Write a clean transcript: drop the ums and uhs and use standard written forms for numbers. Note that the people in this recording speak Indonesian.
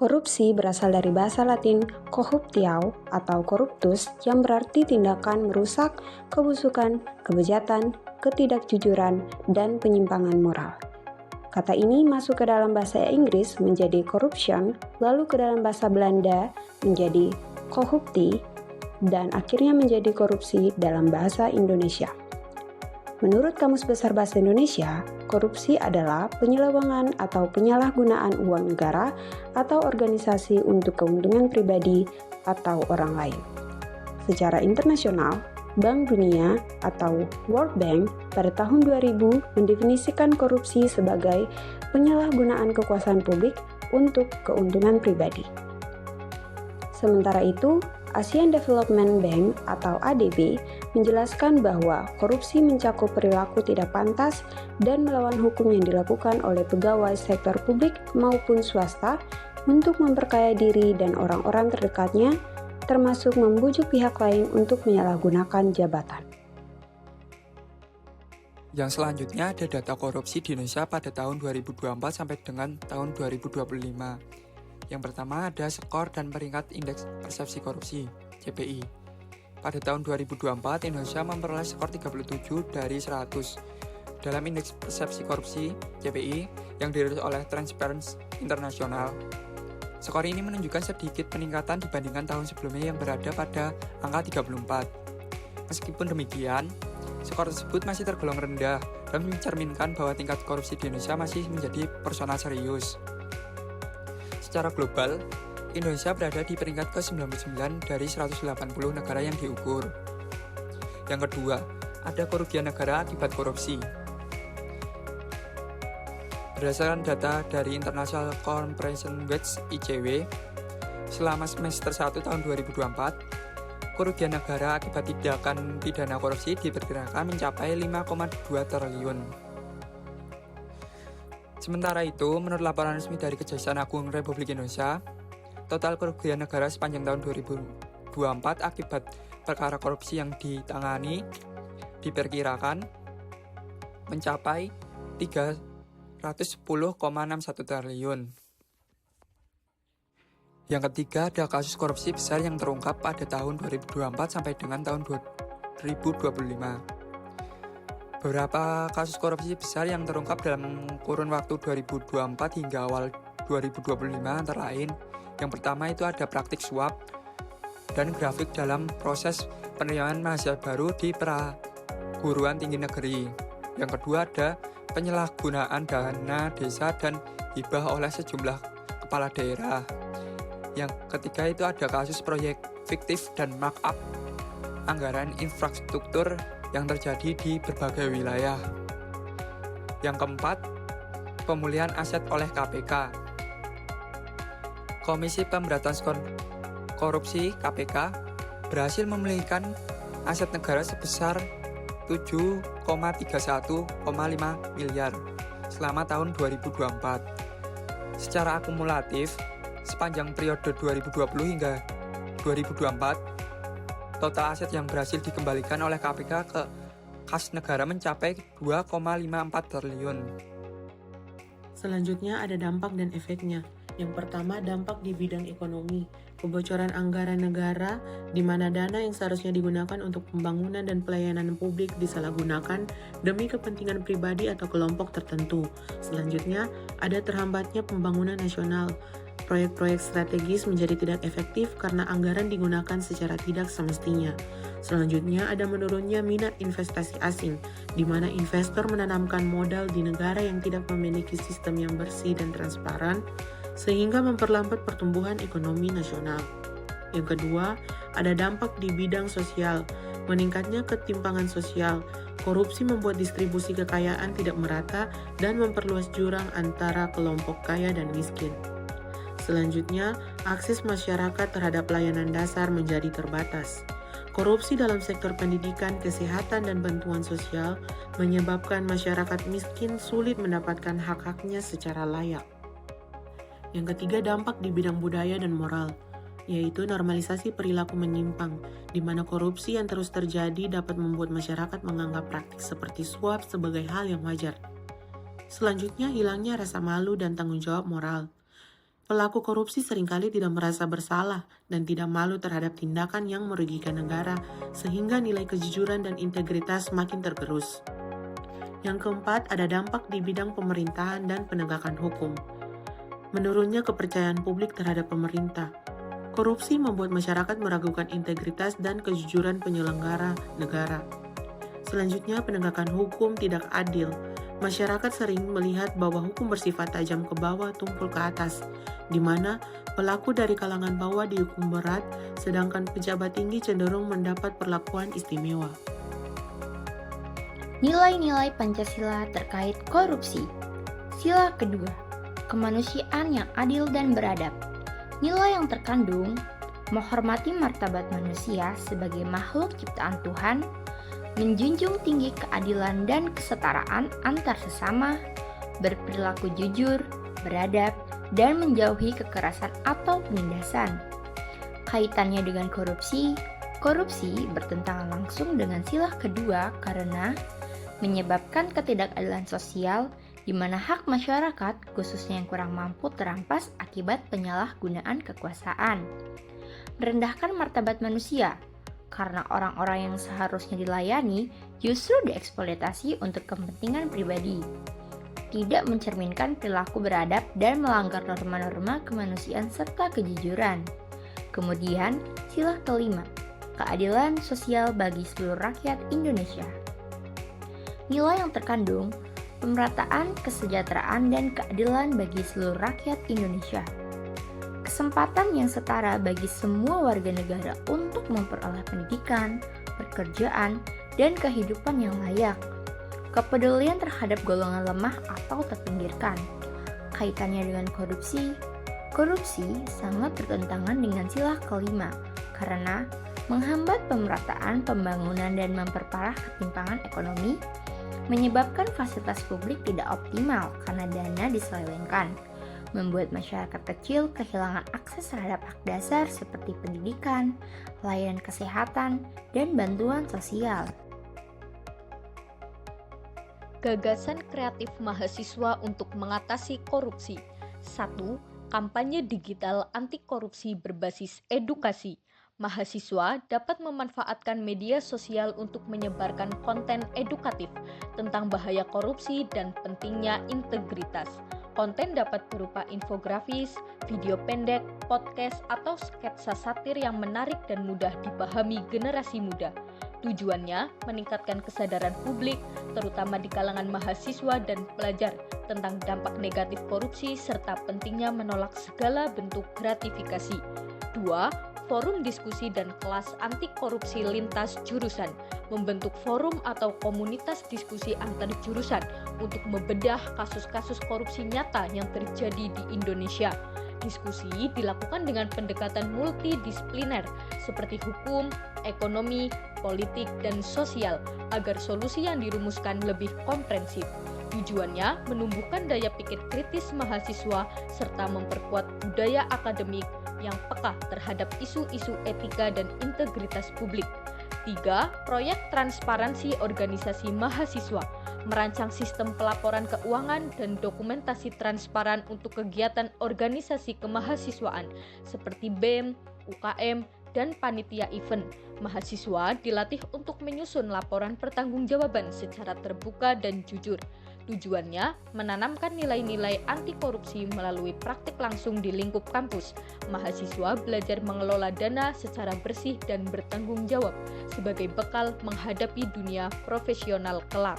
Korupsi berasal dari bahasa Latin corruptio atau corruptus yang berarti tindakan merusak, kebusukan, kebejatan, ketidakjujuran, dan penyimpangan moral. Kata ini masuk ke dalam bahasa Inggris menjadi corruption, lalu ke dalam bahasa Belanda menjadi corruptie, dan akhirnya menjadi korupsi dalam bahasa Indonesia. Menurut Kamus Besar Bahasa Indonesia, korupsi adalah penyelewengan atau penyalahgunaan uang negara atau organisasi untuk keuntungan pribadi atau orang lain. Secara internasional, Bank Dunia atau World Bank pada tahun 2000 mendefinisikan korupsi sebagai penyalahgunaan kekuasaan publik untuk keuntungan pribadi. Sementara itu, Asian Development Bank atau ADB menjelaskan bahwa korupsi mencakup perilaku tidak pantas dan melawan hukum yang dilakukan oleh pegawai sektor publik maupun swasta untuk memperkaya diri dan orang-orang terdekatnya, termasuk membujuk pihak lain untuk menyalahgunakan jabatan. Yang selanjutnya ada data korupsi di Indonesia pada tahun 2024 sampai dengan tahun 2025. Yang pertama ada skor dan peringkat Indeks Persepsi Korupsi, CPI. Pada tahun 2024, Indonesia memperoleh skor 37 dari 100 dalam Indeks Persepsi Korupsi, CPI, yang dirilis oleh Transparency International. Skor ini menunjukkan sedikit peningkatan dibandingkan tahun sebelumnya yang berada pada angka 34. Meskipun demikian, skor tersebut masih tergolong rendah dan mencerminkan bahwa tingkat korupsi di Indonesia masih menjadi persoalan serius. Secara global, Indonesia berada di peringkat ke-99 dari 180 negara yang diukur. Yang kedua, ada kerugian negara akibat korupsi. Berdasarkan data dari International Comparison Watch (ICW), selama semester 1 tahun 2024, kerugian negara akibat tindakan pidana korupsi diperkirakan mencapai 5,2 triliun. Sementara itu, menurut laporan resmi dari Kejaksaan Agung Republik Indonesia, total kerugian negara sepanjang tahun 2024 akibat perkara korupsi yang ditangani diperkirakan mencapai 310,61 triliun. Yang ketiga, ada kasus korupsi besar yang terungkap pada tahun 2024 sampai dengan tahun 2025. Beberapa kasus korupsi besar yang terungkap dalam kurun waktu 2024 hingga awal 2025 antara lain, yang pertama itu ada praktik suap dan grafik dalam proses penerimaan mahasiswa baru di perguruan tinggi negeri. Yang kedua ada penyalahgunaan dana desa dan hibah oleh sejumlah kepala daerah. Yang ketiga itu ada kasus proyek fiktif dan markup anggaran infrastruktur yang terjadi di berbagai wilayah. Yang keempat, pemulihan aset oleh KPK. Komisi Pemberantasan Korupsi (KPK) berhasil memulihkan aset negara sebesar 7,31,5 miliar selama tahun 2024. Secara akumulatif, sepanjang periode 2020 hingga 2024, total aset yang berhasil dikembalikan oleh KPK ke kas negara mencapai 2,54 triliun. Selanjutnya ada dampak dan efeknya. Yang pertama, dampak di bidang ekonomi. Kebocoran anggaran negara, di mana dana yang seharusnya digunakan untuk pembangunan dan pelayanan publik disalahgunakan demi kepentingan pribadi atau kelompok tertentu. Selanjutnya, ada terhambatnya pembangunan nasional. Proyek-proyek strategis menjadi tidak efektif karena anggaran digunakan secara tidak semestinya. Selanjutnya ada menurunnya minat investasi asing, di mana investor menanamkan modal di negara yang tidak memiliki sistem yang bersih dan transparan, sehingga memperlambat pertumbuhan ekonomi nasional. Yang kedua, ada dampak di bidang sosial, meningkatnya ketimpangan sosial. Korupsi membuat distribusi kekayaan tidak merata dan memperluas jurang antara kelompok kaya dan miskin. Selanjutnya, akses masyarakat terhadap layanan dasar menjadi terbatas. Korupsi dalam sektor pendidikan, kesehatan, dan bantuan sosial menyebabkan masyarakat miskin sulit mendapatkan hak-haknya secara layak. Yang ketiga, dampak di bidang budaya dan moral, yaitu normalisasi perilaku menyimpang, di mana korupsi yang terus terjadi dapat membuat masyarakat menganggap praktik seperti suap sebagai hal yang wajar. Selanjutnya, hilangnya rasa malu dan tanggung jawab moral. Pelaku korupsi seringkali tidak merasa bersalah dan tidak malu terhadap tindakan yang merugikan negara, sehingga nilai kejujuran dan integritas makin tergerus. Yang keempat, ada dampak di bidang pemerintahan dan penegakan hukum. Menurunnya kepercayaan publik terhadap pemerintah. Korupsi membuat masyarakat meragukan integritas dan kejujuran penyelenggara negara. Selanjutnya, penegakan hukum tidak adil. Masyarakat sering melihat bahwa hukum bersifat tajam ke bawah tumpul ke atas, di mana pelaku dari kalangan bawah dihukum berat, sedangkan pejabat tinggi cenderung mendapat perlakuan istimewa. Nilai-nilai Pancasila terkait korupsi. Sila kedua, kemanusiaan yang adil dan beradab. Nilai yang terkandung menghormati martabat manusia sebagai makhluk ciptaan Tuhan, menjunjung tinggi keadilan dan kesetaraan antar sesama, berperilaku jujur, beradab, dan menjauhi kekerasan atau penindasan. Kaitannya dengan korupsi bertentangan langsung dengan sila kedua karena menyebabkan ketidakadilan sosial di mana hak masyarakat, khususnya yang kurang mampu, terampas akibat penyalahgunaan kekuasaan. Merendahkan martabat manusia, karena orang-orang yang seharusnya dilayani justru dieksploitasi untuk kepentingan pribadi. Tidak mencerminkan perilaku beradab dan melanggar norma-norma kemanusiaan serta kejujuran. Kemudian, sila kelima, keadilan sosial bagi seluruh rakyat Indonesia. Nilai yang terkandung, pemerataan, kesejahteraan, dan keadilan bagi seluruh rakyat Indonesia. Kesempatan yang setara bagi semua warga negara untuk memperoleh pendidikan, pekerjaan, dan kehidupan yang layak. Kepedulian terhadap golongan lemah atau terpinggirkan. Kaitannya dengan korupsi sangat bertentangan dengan sila kelima karena menghambat pemerataan pembangunan dan memperparah ketimpangan ekonomi, menyebabkan fasilitas publik tidak optimal karena dana diselewengkan, membuat masyarakat kecil kehilangan akses terhadap hak dasar seperti pendidikan, layanan kesehatan, dan bantuan sosial. Gagasan kreatif mahasiswa untuk mengatasi korupsi. 1. Kampanye digital anti korupsi berbasis edukasi. Mahasiswa dapat memanfaatkan media sosial untuk menyebarkan konten edukatif tentang bahaya korupsi dan pentingnya integritas. Konten dapat berupa infografis, video pendek, podcast, atau sketsa satir yang menarik dan mudah dipahami generasi muda. Tujuannya meningkatkan kesadaran publik, terutama di kalangan mahasiswa dan pelajar, tentang dampak negatif korupsi serta pentingnya menolak segala bentuk gratifikasi. 2. Forum diskusi dan kelas anti korupsi lintas jurusan, membentuk forum atau komunitas diskusi antar jurusan untuk membedah kasus-kasus korupsi nyata yang terjadi di Indonesia. Diskusi dilakukan dengan pendekatan multidisipliner seperti hukum, ekonomi, politik, dan sosial agar solusi yang dirumuskan lebih komprehensif. Tujuannya menumbuhkan daya pikir kritis mahasiswa serta memperkuat budaya akademik yang peka terhadap isu-isu etika dan integritas publik. 3. Proyek transparansi organisasi mahasiswa, merancang sistem pelaporan keuangan dan dokumentasi transparan untuk kegiatan organisasi kemahasiswaan seperti BEM, UKM, dan panitia event. Mahasiswa dilatih untuk menyusun laporan pertanggungjawaban secara terbuka dan jujur. Tujuannya menanamkan nilai-nilai anti korupsi melalui praktik langsung di lingkup kampus. Mahasiswa belajar mengelola dana secara bersih dan bertanggung jawab sebagai bekal menghadapi dunia profesional kelak.